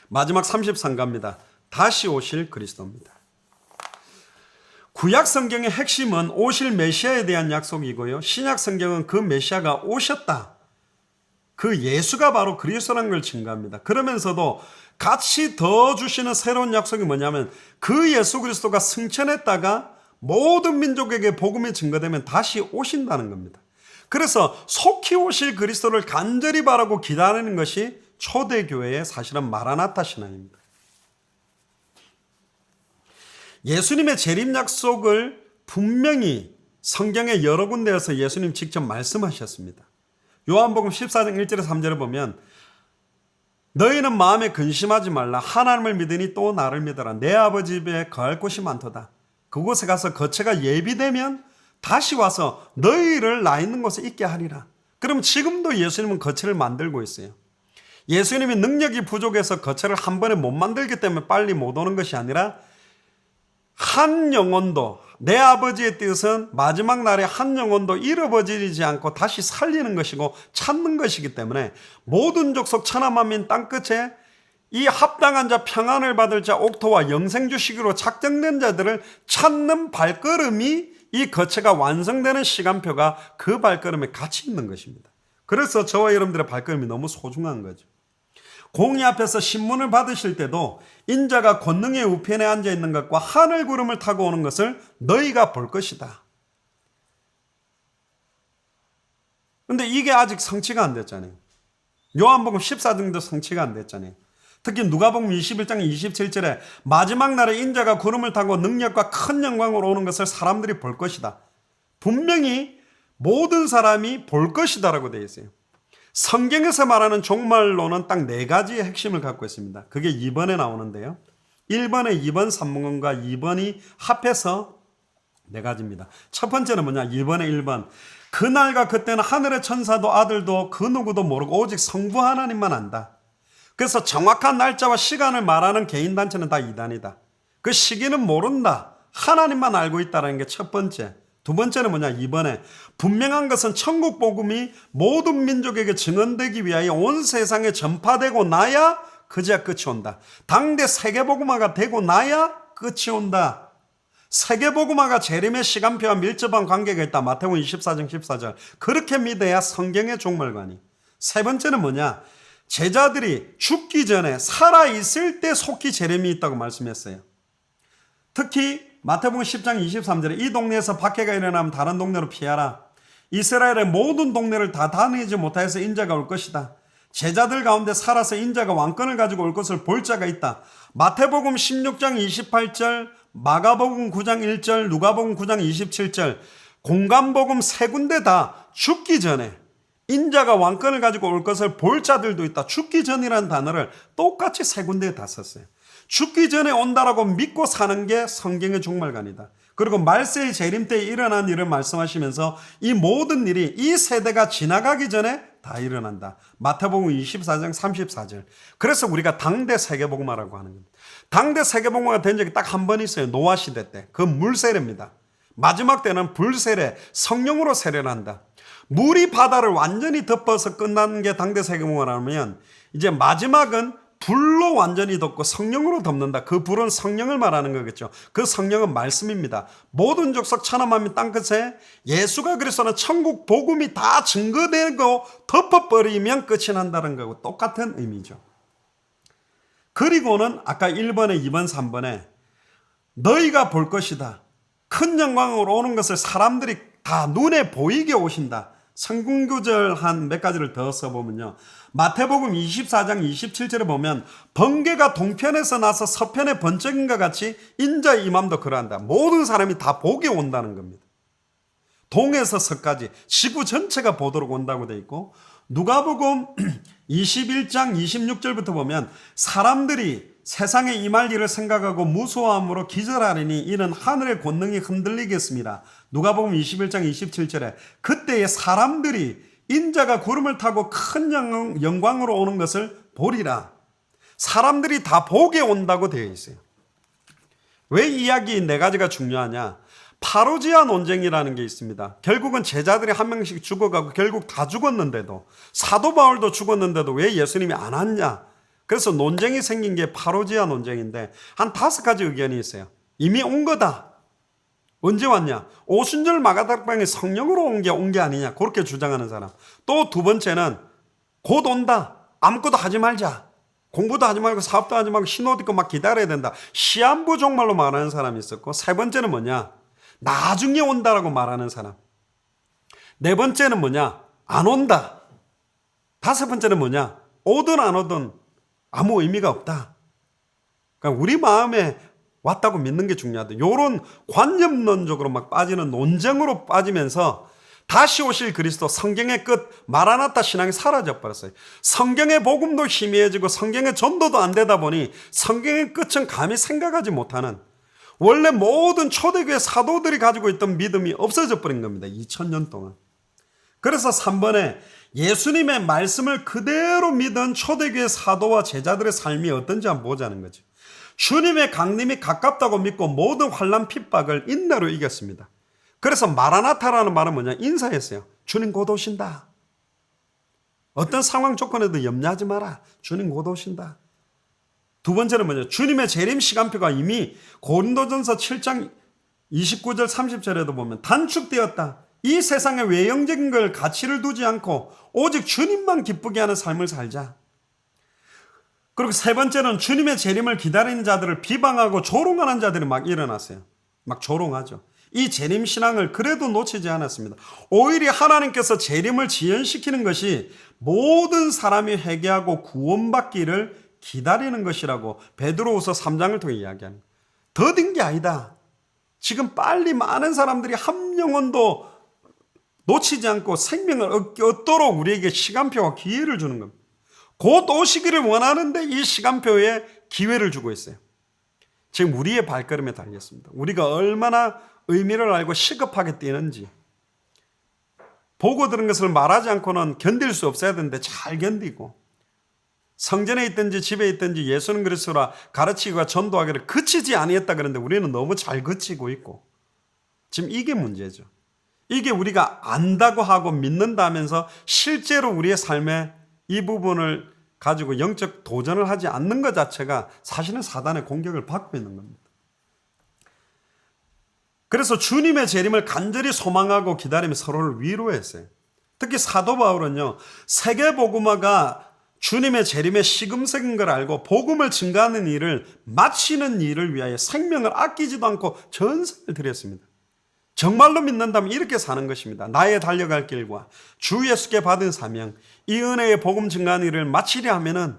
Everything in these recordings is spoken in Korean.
마지막 33가입니다. 다시 오실 그리스도입니다. 구약 성경의 핵심은 오실 메시아에 대한 약속이고요. 신약 성경은 그 메시아가 오셨다. 그 예수가 바로 그리스도라는 걸 증거합니다. 그러면서도 같이 더 주시는 새로운 약속이 뭐냐면 그 예수 그리스도가 승천했다가 모든 민족에게 복음이 증거되면 다시 오신다는 겁니다. 그래서 속히 오실 그리스도를 간절히 바라고 기다리는 것이 초대교회의 사실은 마라나타 신앙입니다. 예수님의 재림 약속을 분명히 성경의 여러 군데에서 예수님 직접 말씀하셨습니다. 요한복음 14장 1절에 3절에 보면 너희는 마음에 근심하지 말라. 하나님을 믿으니 또 나를 믿어라. 내 아버지 집에 거할 곳이 많도다. 그곳에 가서 거처가 예비되면 다시 와서 너희를 나 있는 곳에 있게 하리라. 그럼 지금도 예수님은 거처를 만들고 있어요. 예수님이 능력이 부족해서 거처를 한 번에 못 만들기 때문에 빨리 못 오는 것이 아니라 한 영혼도, 내 아버지의 뜻은 마지막 날에 한 영혼도 잃어버리지 않고 다시 살리는 것이고 찾는 것이기 때문에 모든 족속 천하만민 땅끝에 이 합당한 자, 평안을 받을 자, 옥토와 영생 주시기로 작정된 자들을 찾는 발걸음이 이 거처가 완성되는 시간표가 그 발걸음에 같이 있는 것입니다. 그래서 저와 여러분들의 발걸음이 너무 소중한 거죠. 공의 앞에서 신문을 받으실 때도 인자가 권능의 우편에 앉아 있는 것과 하늘 구름을 타고 오는 것을 너희가 볼 것이다. 근데 이게 아직 성취가 안 됐잖아요. 요한복음 14장도 성취가 안 됐잖아요. 특히 누가복음 21장 27절에 마지막 날에 인자가 구름을 타고 능력과 큰 영광으로 오는 것을 사람들이 볼 것이다. 분명히 모든 사람이 볼 것이다라고 되어 있어요. 성경에서 말하는 종말론은 딱 4가지의 핵심을 갖고 있습니다. 그게 2번에 나오는데요. 1번에 2번 산문과 2번이 합해서 4가지입니다. 첫 번째는 뭐냐? 1번에 1번. 그날과 그때는 하늘의 천사도 아들도 그 누구도 모르고 오직 성부 하나님만 안다. 그래서 정확한 날짜와 시간을 말하는 개인단체는 다 이단이다. 그 시기는 모른다. 하나님만 알고 있다는 게 첫 번째. 두 번째는 뭐냐? 2번에 분명한 것은 천국 복음이 모든 민족에게 증언되기 위하여 온 세상에 전파되고 나야 그제야 끝이 온다. 당대 세계복음화가 되고 나야 끝이 온다. 세계복음화가 재림의 시간표와 밀접한 관계가 있다. 마태복음 24장 14절. 그렇게 믿어야 성경의 종말관이. 세 번째는 뭐냐? 제자들이 죽기 전에 살아있을 때 속히 재림이 있다고 말씀했어요. 특히 마태복음 10장 23절에 이 동네에서 박해가 일어나면 다른 동네로 피하라. 이스라엘의 모든 동네를 다 다니지 못하여서 인자가 올 것이다. 제자들 가운데 살아서 인자가 왕권을 가지고 올 것을 볼 자가 있다. 마태복음 16장 28절, 마가복음 9장 1절, 누가복음 9장 27절, 공간복음 3군데 다 죽기 전에 인자가 왕권을 가지고 올 것을 볼 자들도 있다. 죽기 전이라는 단어를 똑같이 3군데에 다 썼어요. 죽기 전에 온다라고 믿고 사는 게 성경의 종말관이다. 그리고 말세의 재림 때에 일어난 일을 말씀하시면서 이 모든 일이 이 세대가 지나가기 전에 다 일어난다. 마태복음 24장 34절. 그래서 우리가 당대 세계복음화라고 하는 겁니다. 당대 세계복음화가 된 적이 딱 한 번 있어요. 노아 시대 때. 그 물세례입니다. 마지막 때는 불세례, 성령으로 세례를 한다. 물이 바다를 완전히 덮어서 끝나는 게 당대 세계복음화라면 이제 마지막은 불로 완전히 덮고 성령으로 덮는다. 그 불은 성령을 말하는 거겠죠. 그 성령은 말씀입니다. 모든 족속 천하만민 땅끝에 예수가 그리스도는 천국 복음이 다 증거되고 덮어버리면 끝이 난다는 거고 똑같은 의미죠. 그리고는 아까 1번에 2번 3번에 너희가 볼 것이다. 큰 영광으로 오는 것을 사람들이 다 눈에 보이게 오신다. 성gun구절 한 몇 가지를 더 써보면요. 마태복음 24장 27절에 보면 번개가 동편에서 나서 서편에 번쩍인 것 같이 인자의 임함도 그러한다. 모든 사람이 다 보게 온다는 겁니다. 동에서 서까지 지구 전체가 보도록 온다고 되어 있고 누가복음 21장 26절부터 보면 사람들이 세상에 임할 일을 생각하고 무수함으로 기절하리니 이는 하늘의 권능이 흔들리겠습니다. 누가복음 21장 27절에 그때에 사람들이 인자가 구름을 타고 큰 영광으로 오는 것을 보리라. 사람들이 다 보게 온다고 되어 있어요. 왜 이야기 4가지가 중요하냐? 파루지아 논쟁이라는 게 있습니다. 결국은 제자들이 한 명씩 죽어가고 결국 다 죽었는데도 사도 바울도 죽었는데도 왜 예수님이 안 왔냐? 그래서 논쟁이 생긴 게 파루지아 논쟁인데 한 5가지 의견이 있어요. 이미 온 거다. 언제 왔냐? 오순절 마가다락방에 성령으로 온 게 아니냐. 그렇게 주장하는 사람. 또 두 번째는 곧 온다. 아무것도 하지 말자. 공부도 하지 말고 사업도 하지 말고 신호 듣고 막 기다려야 된다. 시한부 종말로 말하는 사람이 있었고, 세 번째는 뭐냐? 나중에 온다라고 말하는 사람. 네 번째는 뭐냐? 안 온다. 5번째는 뭐냐? 오든 안 오든 아무 의미가 없다. 그러니까 우리 마음에 왔다고 믿는 게 중요하다. 이런 관념론적으로 막 빠지는 논쟁으로 빠지면서 다시 오실 그리스도, 성경의 끝, 마라나타 신앙이 사라져 버렸어요. 성경의 복음도 희미해지고 성경의 전도도 안 되다 보니 성경의 끝은 감히 생각하지 못하는, 원래 모든 초대교회 사도들이 가지고 있던 믿음이 없어져 버린 겁니다. 2000년 동안. 그래서 3번에 예수님의 말씀을 그대로 믿은 초대교회 사도와 제자들의 삶이 어떤지 한번 보자는 거죠. 주님의 강림이 가깝다고 믿고 모든 환난 핍박을 인내로 이겼습니다. 그래서 마라나타라는 말은 뭐냐? 인사했어요. 주님 곧 오신다. 어떤 상황 조건에도 염려하지 마라. 주님 곧 오신다. 두 번째는 뭐냐? 주님의 재림 시간표가 이미 고린도전서 7장 29절 30절에도 보면 단축되었다. 이 세상에 외형적인 걸 가치를 두지 않고 오직 주님만 기쁘게 하는 삶을 살자. 그리고 세 번째는 주님의 재림을 기다리는 자들을 비방하고 조롱하는 자들이 막 일어났어요. 막 조롱하죠. 이 재림 신앙을 그래도 놓치지 않았습니다. 오히려 하나님께서 재림을 지연시키는 것이 모든 사람이 회개하고 구원받기를 기다리는 것이라고 베드로후서 3장을 통해 이야기합니다. 더딘 게 아니다. 지금 빨리 많은 사람들이 한 영혼도 놓치지 않고 생명을 얻도록 우리에게 시간표와 기회를 주는 겁니다. 곧 오시기를 원하는데 이 시간표에 기회를 주고 있어요. 지금 우리의 발걸음에 달렸습니다. 우리가 얼마나 의미를 알고 시급하게 뛰는지. 보고 들은 것을 말하지 않고는 견딜 수 없어야 되는데 잘 견디고, 성전에 있든지 집에 있든지 예수는 그리스도라 가르치기와 전도하기를 그치지 아니했다 그러는데 우리는 너무 잘 그치고 있고, 지금 이게 문제죠. 이게 우리가 안다고 하고 믿는다 하면서 실제로 우리의 삶에 이 부분을 가지고 영적 도전을 하지 않는 것 자체가 사실은 사단의 공격을 받고 있는 겁니다. 그래서 주님의 재림을 간절히 소망하고 기다리며 서로를 위로했어요. 특히 사도 바울은요, 세계복음화가 주님의 재림의 시금석인 걸 알고 복음을 증가하는 일을 마치는 일을 위하여 생명을 아끼지도 않고 전성을 드렸습니다. 정말로 믿는다면 이렇게 사는 것입니다. 나의 달려갈 길과 주 예수께 받은 사명, 이 은혜의 복음 증가하는 일을 마치려 하면은,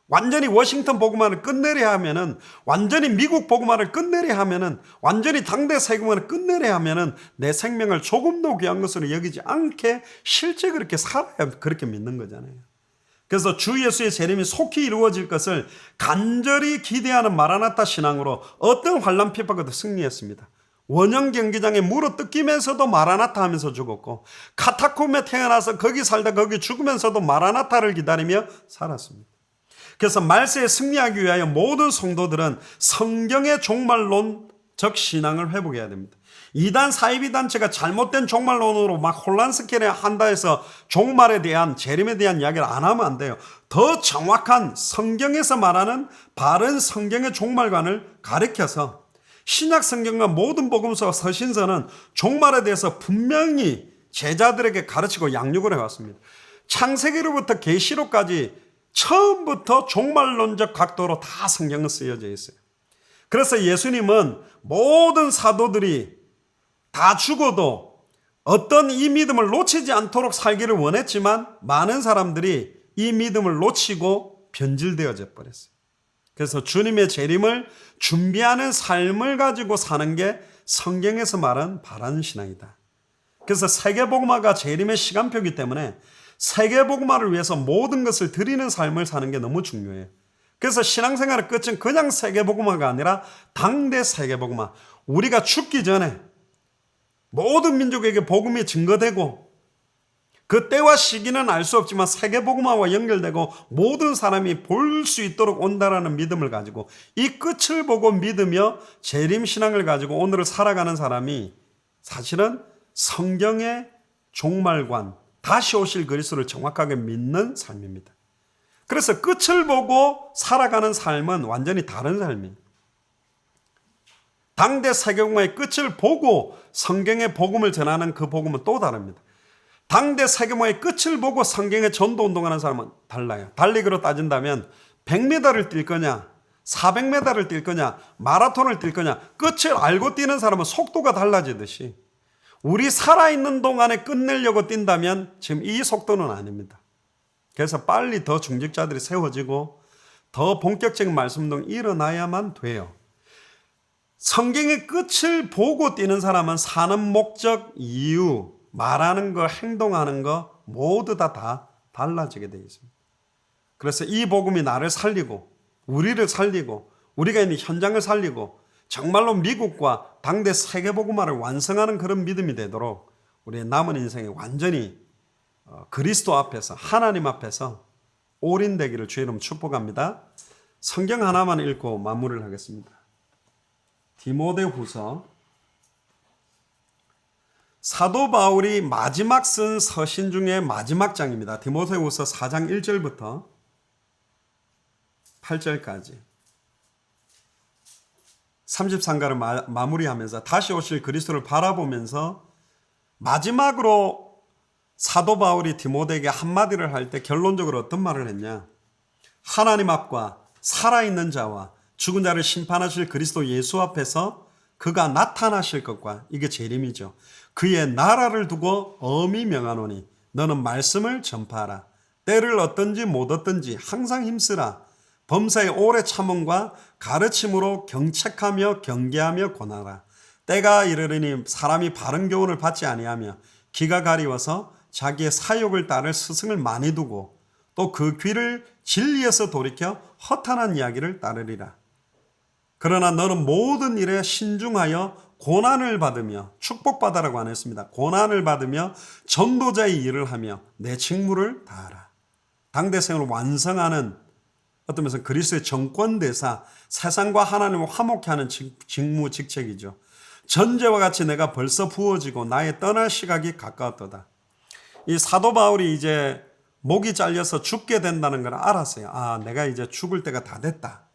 완전히 워싱턴 복음화를 끝내려 하면은, 완전히 미국 복음화를 끝내려 하면은, 완전히 당대 세금화를 끝내려 하면은 내 생명을 조금도 귀한 것으로 여기지 않게 실제 그렇게 살아야 그렇게 믿는 거잖아요. 그래서 주 예수의 재림이 속히 이루어질 것을 간절히 기대하는 마라나타 신앙으로 어떤 환난 핍박에도 승리했습니다. 원형 경기장에 물어 뜯기면서도 마라나타 하면서 죽었고, 카타콤에 태어나서 거기 살다 거기 죽으면서도 마라나타를 기다리며 살았습니다. 그래서 말세에 승리하기 위하여 모든 성도들은 성경의 종말론적 신앙을 회복해야 됩니다. 이단 사이비 단체가 잘못된 종말론으로 막 혼란스럽게 한다 해서 종말에 대한, 재림에 대한 이야기를 안 하면 안 돼요. 더 정확한 성경에서 말하는 바른 성경의 종말관을 가르쳐서, 신약 성경과 모든 복음서와 서신서는 종말에 대해서 분명히 제자들에게 가르치고 양육을 해왔습니다. 창세기로부터 계시록까지 처음부터 종말론적 각도로 다 성경은 쓰여져 있어요. 그래서 예수님은 모든 사도들이 다 죽어도 어떤 이 믿음을 놓치지 않도록 살기를 원했지만 많은 사람들이 이 믿음을 놓치고 변질되어져 버렸어요. 그래서 주님의 재림을 준비하는 삶을 가지고 사는 게 성경에서 말한 바른 신앙이다. 그래서 세계복음화가 재림의 시간표이기 때문에 세계복음화를 위해서 모든 것을 드리는 삶을 사는 게 너무 중요해요. 그래서 신앙생활의 끝은 그냥 세계복음화가 아니라 당대 세계복음화. 우리가 죽기 전에 모든 민족에게 복음이 증거되고, 그 때와 시기는 알 수 없지만 세계복음화와 연결되고 모든 사람이 볼 수 있도록 온다라는 믿음을 가지고 이 끝을 보고 믿으며 재림신앙을 가지고 오늘을 살아가는 사람이 사실은 성경의 종말관, 다시 오실 그리스도를 정확하게 믿는 삶입니다. 그래서 끝을 보고 살아가는 삶은 완전히 다른 삶이에요. 당대 세계공화의 끝을 보고 성경의 복음을 전하는 그 복음은 또 다릅니다. 당대 세계공화의 끝을 보고 성경의 전도 운동하는 사람은 달라요. 달리기로 따진다면 100m를 뛸 거냐, 400m를 뛸 거냐, 마라톤을 뛸 거냐, 끝을 알고 뛰는 사람은 속도가 달라지듯이 우리 살아있는 동안에 끝내려고 뛴다면 지금 이 속도는 아닙니다. 그래서 빨리 더 중직자들이 세워지고 더 본격적인 말씀 운동이 일어나야만 돼요. 성경의 끝을 보고 뛰는 사람은 사는 목적, 이유, 말하는 거, 행동하는 거 모두 다 달라지게 되어 있습니다. 그래서 이 복음이 나를 살리고 우리를 살리고 우리가 있는 현장을 살리고 정말로 미국과 당대 세계복음화를 완성하는 그런 믿음이 되도록 우리의 남은 인생에 완전히 그리스도 앞에서 하나님 앞에서 올인되기를 주의 이름 축복합니다. 성경 하나만 읽고 마무리를 하겠습니다. 디모데후서 사도 바울이 마지막 쓴 서신 중에 마지막 장입니다. 디모데후서 4장 1절부터 8절까지 33가를 마무리하면서 다시 오실 그리스도를 바라보면서 마지막으로 사도 바울이 디모데에게 한마디를 할 때 결론적으로 어떤 말을 했냐? 하나님 앞과 살아있는 자와 죽은 자를 심판하실 그리스도 예수 앞에서 그가 나타나실 것과, 이게 재림이죠. 그의 나라를 두고 엄히 명하노니 너는 말씀을 전파하라. 때를 얻든지 못 얻든지 항상 힘쓰라. 범사의 오래 참음과 가르침으로 경책하며 경계하며 권하라. 때가 이르르니 사람이 바른 교훈을 받지 아니하며 귀가 가리워서 자기의 사욕을 따를 스승을 많이 두고 또 그 귀를 진리에서 돌이켜 허탄한 이야기를 따르리라. 그러나 너는 모든 일에 신중하여 고난을 받으며, 축복받아라고 안 했습니다. 고난을 받으며 전도자의 일을 하며 내 직무를 다하라. 당대생을 완성하는, 어떤 면에서 그리스도의 정권대사, 세상과 하나님을 화목케 하는 직무, 직책이죠. 전제와 같이 내가 벌써 부어지고 나의 떠날 시각이 가까웠도다. 이 사도 바울이 이제 목이 잘려서 죽게 된다는 걸 알았어요. 아, 내가 이제 죽을 때가 다 됐다.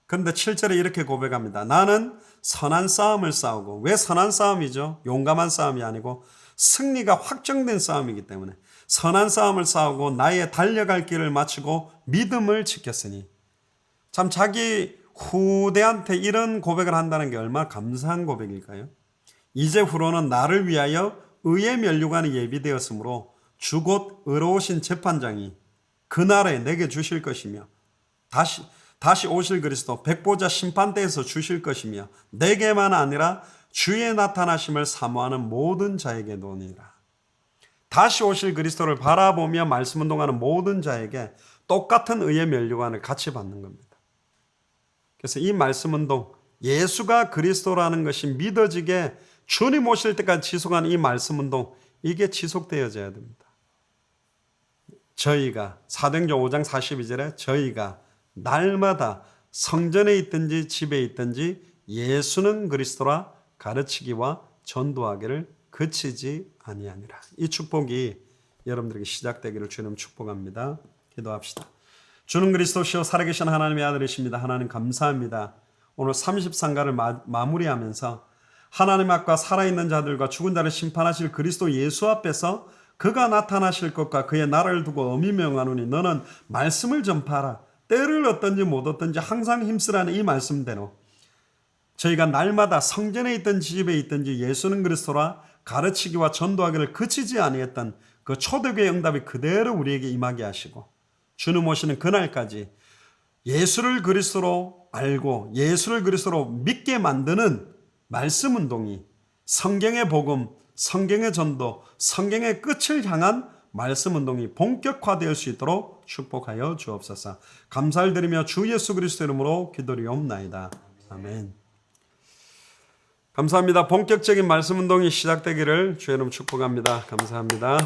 그런데 7절에 이렇게 고백합니다. 나는 선한 싸움을 싸우고, 왜 선한 싸움이죠? 용감한 싸움이 아니고 승리가 확정된 싸움이기 때문에 선한 싸움을 싸우고 나의 달려갈 길을 마치고 믿음을 지켰으니. 참 자기 후대한테 이런 고백을 한다는 게 얼마나 감사한 고백일까요? 이제 후로는 나를 위하여 의의 면류관이 예비되었으므로 주 곧 의로우신 재판장이 그날에 내게 주실 것이며 다시 오실 그리스도 백보자 심판대에서 주실 것이며 내게만 아니라 주의 나타나심을 사모하는 모든 자에게 노니라. 다시 오실 그리스도를 바라보며 말씀 운동하는 모든 자에게 똑같은 의의 면류관을 같이 받는 겁니다. 그래서 이 말씀 운동, 예수가 그리스도라는 것이 믿어지게 주님 오실 때까지 지속하는 이 말씀 운동, 이게 지속되어져야 됩니다. 저희가 사도행전 5장 42절에 저희가 날마다 성전에 있든지 집에 있든지 예수는 그리스도라 가르치기와 전도하기를 그치지 아니하니라. 이 축복이 여러분들에게 시작되기를 주님 축복합니다. 기도합시다. 주는 그리스도시요 살아계신 하나님의 아들이십니다. 하나님 감사합니다. 오늘 33가를 마무리하면서 하나님 앞과 살아있는 자들과 죽은 자를 심판하실 그리스도 예수 앞에서 그가 나타나실 것과 그의 나라를 두고 엄히 명하노니 너는 말씀을 전파하라. 때를 얻든지 못 얻든지 항상 힘쓰라는 이 말씀대로 저희가 날마다 성전에 있든지 집에 있든지 예수는 그리스도라 가르치기와 전도하기를 그치지 아니했던 그 초대교회 응답이 그대로 우리에게 임하게 하시고 주님 오시는 그날까지 예수를 그리스도로 알고 예수를 그리스도로 믿게 만드는 말씀 운동이 성경의 복음, 성경의 전도, 성경의 끝을 향한 말씀 운동이 본격화되어 수 있도록 축복하여 주옵소서. 감사를 드리며 주 예수 그리스도 이름으로 기도리옵나이다. 아멘. 감사합니다. 본격적인 말씀 운동이 시작되기를 주의 이름 축복합니다. 감사합니다.